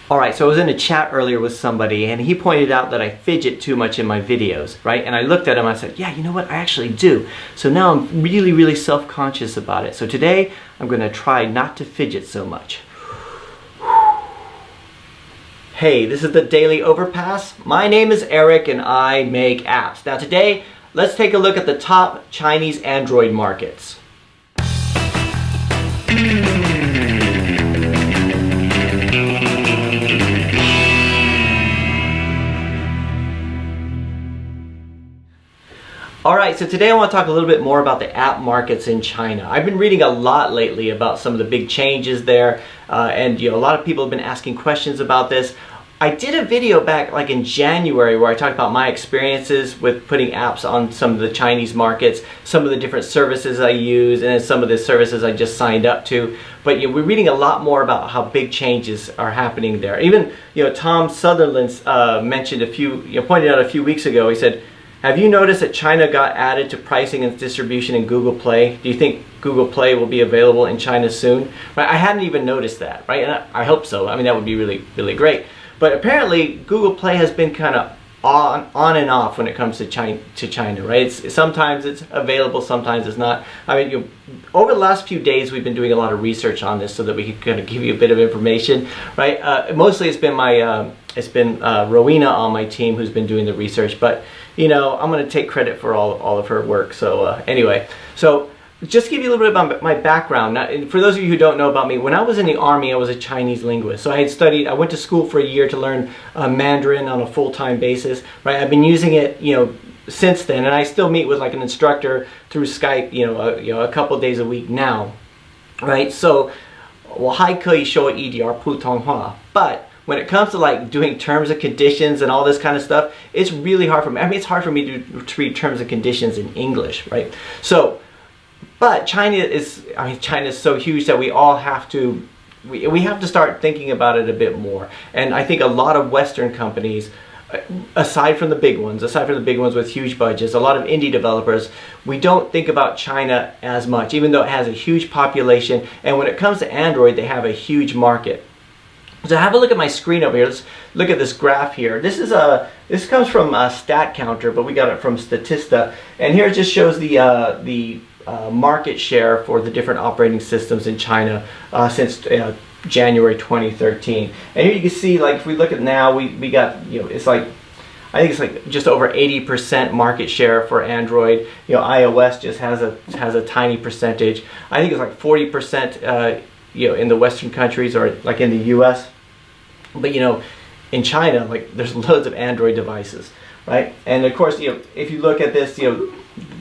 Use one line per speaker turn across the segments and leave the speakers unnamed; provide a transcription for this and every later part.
Alright, so I was in a chat earlier with somebody and he pointed out that I fidget too much in my videos, right? And I looked at him and I said, yeah, you know what, I actually do. So now I'm really self-conscious about it. So today I'm going to try not to fidget so much. Hey, this is the Daily Overpass. My name is Eric and I make apps. Now today, let's take a look at the top Chinese Android markets. Alright, so today I want to talk a little bit more about the app markets in China. I've been reading a lot lately about some of the big changes there, and a lot of people have been asking questions about this. I did a video back like in January where I talked about my experiences with putting apps on some of the Chinese markets, some of the different services I use, and then some of the services I just signed up to. But we're reading a lot more about how big changes are happening there. Even Tom Sutherland pointed out a few weeks ago. He said, have you noticed that China got added to pricing and distribution in Google Play? Do you think Google Play will be available in China soon? Right? I hadn't even noticed that, right? And I hope so. I mean, that would be really great. But apparently, Google Play has been kind of on and off when it comes to China, right? Sometimes it's available, sometimes it's not. I mean, over the last few days, we've been doing a lot of research on this so that we can kind of give you a bit of information, right? Mostly it's been Rowena on my team who's been doing the research, but I'm going to take credit for all of her work. So anyway, so just to give you a little bit about my background. Now, for those of you who don't know about me, when I was in the Army, I was a Chinese linguist. So I went to school for a year to learn Mandarin on a full-time basis, right? I've been using it, since then, and I still meet with like an instructor through Skype, a couple days a week now, right? So, 我还可以说一点普通话, but when it comes to like doing terms and conditions and all this kind of stuff, it's really hard for me. I mean, it's hard for me to read terms and conditions in English, right? So, but China is so huge that we all have to, we have to start thinking about it a bit more. And I think a lot of Western companies, aside from the big ones with huge budgets, a lot of indie developers, we don't think about China as much, even though it has a huge population. And when it comes to Android, they have a huge market. So have a look at my screen over here. Let's look at this graph here. This comes from StatCounter, but we got it from Statista. And here it just shows the market share for the different operating systems in China since January 2013. And here you can see, like, if we look at now, we got, it's like, I think it's like just over 80% market share for Android. iOS just has a tiny percentage. I think it's like 40% in the Western countries, or like in the US. But in China, like, there's loads of Android devices, right? And of course, if you look at this,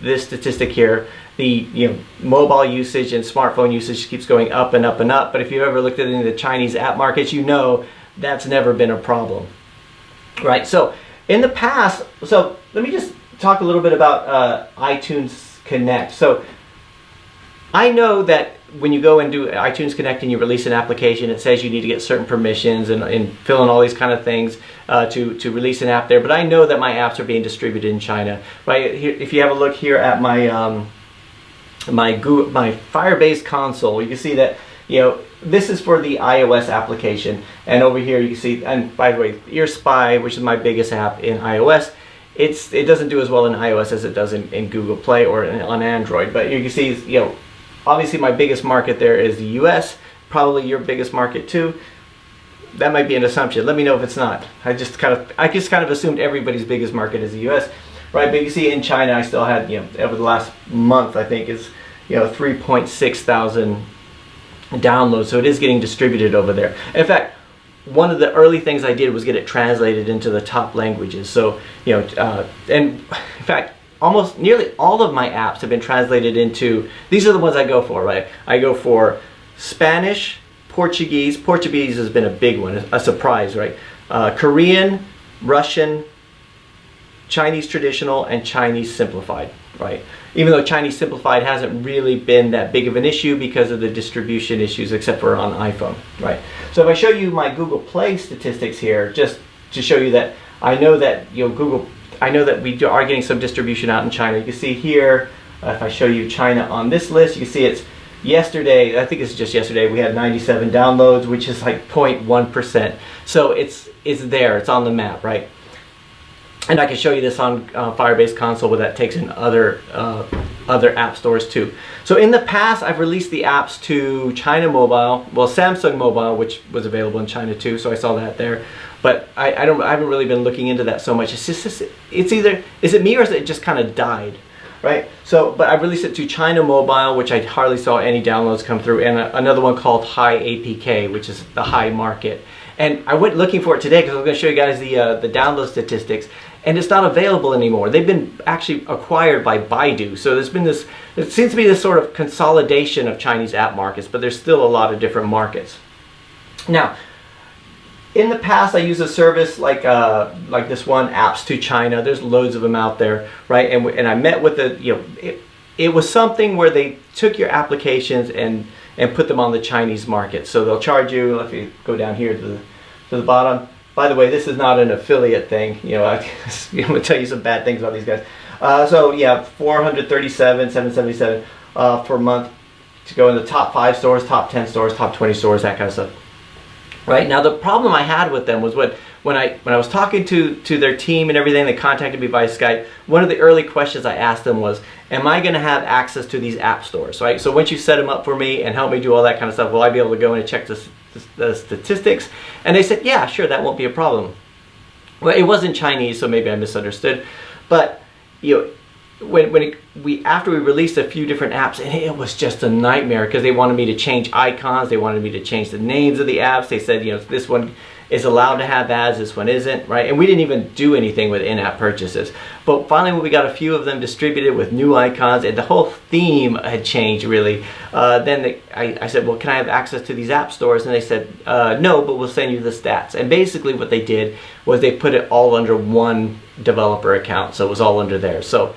this statistic here, the mobile usage and smartphone usage keeps going up and up and up. But if you've ever looked at any of the Chinese app markets, that's never been a problem, right? So in the past, so let me just talk a little bit about iTunes Connect. So I know that when you go and do iTunes Connect and you release an application, it says you need to get certain permissions and fill in all these kind of things to release an app there. But I know that my apps are being distributed in China, right? Here, if you have a look here at my my Firebase console, you can see that this is for the iOS application, and over here you can see, and by the way, EarSpy, which is my biggest app in iOS, it doesn't do as well in iOS as it does in Google Play or on Android. But you can see, obviously my biggest market there is the US, probably your biggest market too. That might be an assumption. Let me know if it's not. I just kind of assumed everybody's biggest market is the US, right? But you see in China, I still had, over the last month, I think is 3.6 thousand downloads. So it is getting distributed over there. In fact, one of the early things I did was get it translated into the top languages. So and in fact, almost nearly all of my apps have been translated into, these are the ones I go for, right? I go for Spanish, Portuguese. Portuguese has been a big one, a surprise, right? Korean, Russian, Chinese traditional, and Chinese simplified, right? Even though Chinese simplified hasn't really been that big of an issue because of the distribution issues, except for on iPhone, right? So if I show you my Google Play statistics here, just to show you that I know that I know that we are getting some distribution out in China. You can see here, if I show you China on this list, you can see it's yesterday, I think it's just yesterday, we had 97 downloads, which is like 0.1%. So it's there, it's on the map, right? And I can show you this on Firebase Console, where that takes in other app stores too. So in the past, I've released the apps to China Mobile, well, Samsung Mobile, which was available in China too, so I saw that there. But I haven't really been looking into that so much. It's just, it's either, is it me or is it just kind of died, right? So, but I released it to China Mobile, which I hardly saw any downloads come through, and another one called High APK, which is the high market. And I went looking for it today because I was going to show you guys the download statistics, and it's not available anymore. They've been actually acquired by Baidu. So there's been this, it seems to be this sort of consolidation of Chinese app markets, but there's still a lot of different markets. Now, in the past, I used a service like this one, Apps to China. There's loads of them out there, right? And I met with the, it was something where they took your applications and put them on the Chinese market. So they'll charge you, if you go down here to the bottom. By the way, this is not an affiliate thing. I'm going to tell you some bad things about these guys. So yeah, 437, 777 per month to go in the top 5 stores, top 10 stores, top 20 stores, that kind of stuff. Right now, the problem I had with them was when I was talking to their team and everything, they contacted me via Skype. One of the early questions I asked them was, am I going to have access to these app stores? Right. So once you set them up for me and help me do all that kind of stuff, will I be able to go in and check the statistics? And they said, yeah, sure, that won't be a problem. Well, it wasn't Chinese, so maybe I misunderstood. But after we released a few different apps, and it was just a nightmare because they wanted me to change icons, they wanted me to change the names of the apps. They said, this one is allowed to have ads, this one isn't, right? And we didn't even do anything with in-app purchases. But finally, when we got a few of them distributed with new icons, and the whole theme had changed really, then I said, well, can I have access to these app stores? And they said, no, but we'll send you the stats. And basically what they did was they put it all under one developer account, so it was all under there. So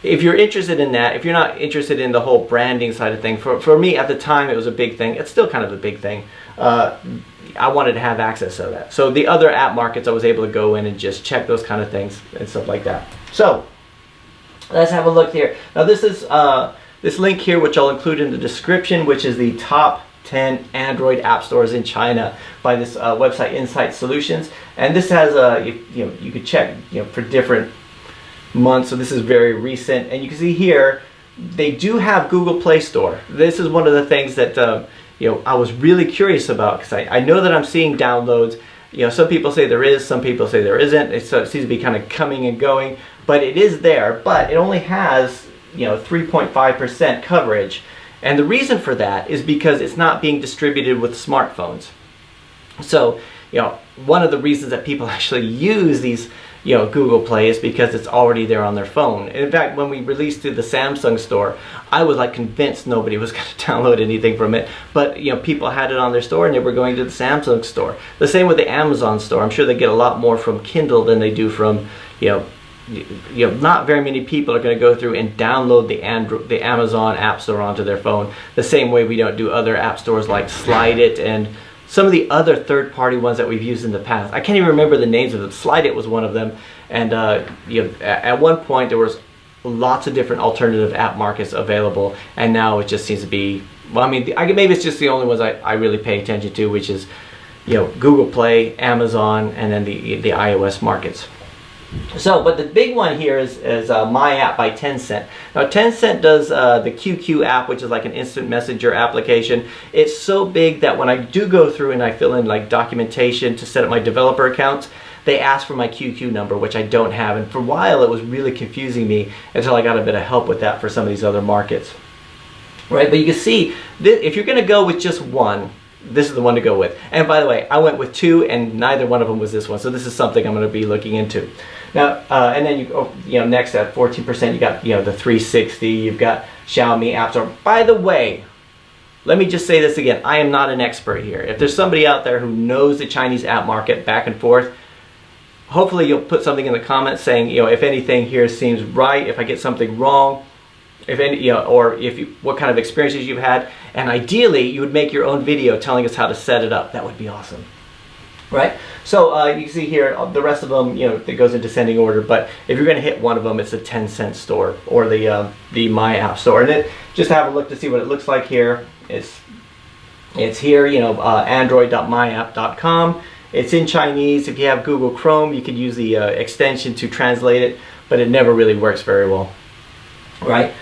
if you're interested in that, if you're not interested in the whole branding side of things, for me at the time it was a big thing. It's still kind of a big thing. I wanted to have access to that. So the other app markets, I was able to go in and just check those kind of things and stuff like that. So let's have a look here. Now this is this link here, which I'll include in the description, which is the top 10 Android app stores in China by this website Insight Solutions. And this has you could check for different months. So this is very recent, and you can see here they do have Google Play Store. This is one of the things that I was really curious about, because I know that I'm seeing downloads. Some people say there is, some people say there isn't. It seems to be kind of coming and going, but it is there. But it only has 3.5% coverage, and the reason for that is because it's not being distributed with smartphones. So one of the reasons that people actually use these Google Play is because it's already there on their phone. And in fact, when we released to the Samsung store, I was like convinced nobody was going to download anything from it. But people had it on their store and they were going to the Samsung store. The same with the Amazon store. I'm sure they get a lot more from Kindle than they do from not very many people are going to go through and download the Amazon app store onto their phone. The same way we don't do other app stores like Slide It and some of the other third-party ones that we've used in the past. I can't even remember the names of them. Slide It was one of them. And at one point there was lots of different alternative app markets available, and now it just seems to be, well, I mean, maybe it's just the only ones I really pay attention to, which is Google Play, Amazon, and then the iOS markets. So, but the big one here is My App by Tencent. Now, Tencent does the QQ app, which is like an instant messenger application. It's so big that when I do go through and I fill in like documentation to set up my developer accounts, they ask for my QQ number, which I don't have. And for a while, it was really confusing me until I got a bit of help with that for some of these other markets. Right, but you can see, if you're going to go with just one, this is the one to go with. And by the way, I went with 2, and neither one of them was this one. So this is something I'm going to be looking into. Now, and then next at 14%, you got the 360. You've got Xiaomi App Store. By the way, let me just say this again. I am not an expert here. If there's somebody out there who knows the Chinese app market back and forth, hopefully you'll put something in the comments saying, if anything here seems right, if I get something wrong, if any, or what kind of experiences you've had, and ideally you would make your own video telling us how to set it up. That would be awesome. right? So you can see here the rest of them, you know, it goes in descending order. But if you're going to hit one of them, it's a 10-cent store or the My App Store. And it, just have a look to see what it looks like here. It's here, you know, android.myapp.com. It's in Chinese. If you have Google Chrome, you could use the extension to translate it, but it never really works very well, right?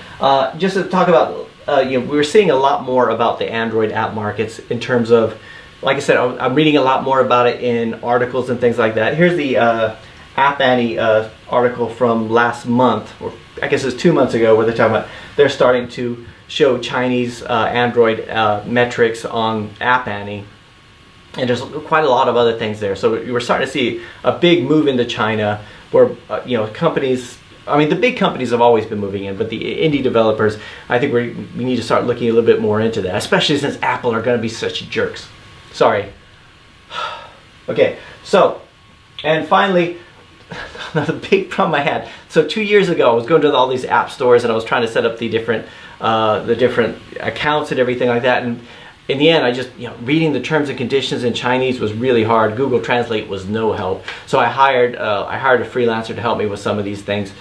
Just to talk about, you know, we're seeing a lot more about the Android app markets in terms of, like I said, I'm reading a lot more about it in articles and things like that. Here's the App Annie article from last month, or I guess it's 2 months ago, where they're talking about they're starting to show Chinese Android metrics on App Annie. And there's quite a lot of other things there. So we're starting to see a big move into China where, you know, companies, I mean, the big companies have always been moving in, but the indie developers, I think we need to start looking a little bit more into that, especially since Apple are going to be such jerks. Sorry. Okay, so, and finally, another big problem I had. So 2 years ago, I was going to all these app stores and I was trying to set up the different accounts and everything like that. And in the end, I just, you know, reading the terms and conditions in Chinese was really hard. Google Translate was no help. So I hired a freelancer to help me with some of these things,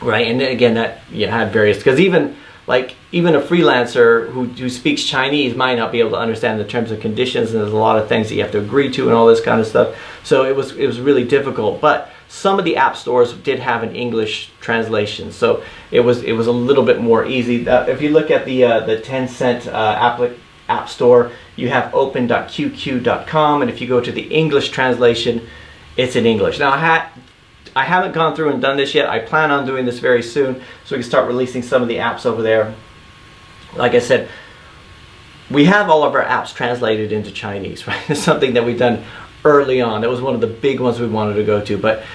right? And then again, that, you know, had various, because even a freelancer who speaks Chinese might not be able to understand the terms and conditions, and there's a lot of things that you have to agree to and all this kind of stuff. So it was really difficult. But some of the app stores did have an English translation, so it was a little bit more easy. If you look at the 10-cent app store, you have open.qq.com, and if you go to the English translation, it's in English. Now I haven't gone through and done this yet. I plan on doing this very soon so we can start releasing some of the apps over there. Like I said, we have all of our apps translated into Chinese, right? It's something that we've done early on. That was one of the big ones we wanted to go to. But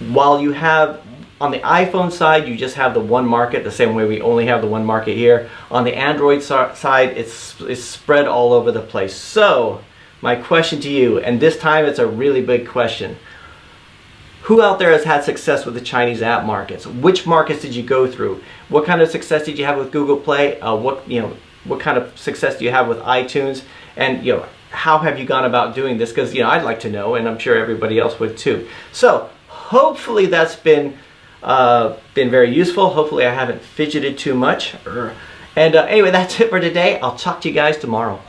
while you have, on the iPhone side, you just have the one market, the same way we only have the one market here. On the Android side, it's spread all over the place. So my question to you, and this time it's a really big question: who out there has had success with the Chinese app markets? Which markets did you go through? What kind of success did you have with Google Play? What kind of success do you have with iTunes? And, you know, how have you gone about doing this? Because, you know, I'd like to know, and I'm sure everybody else would too. So hopefully that's been very useful. Hopefully I haven't fidgeted too much. And anyway, that's it for today. I'll talk to you guys tomorrow.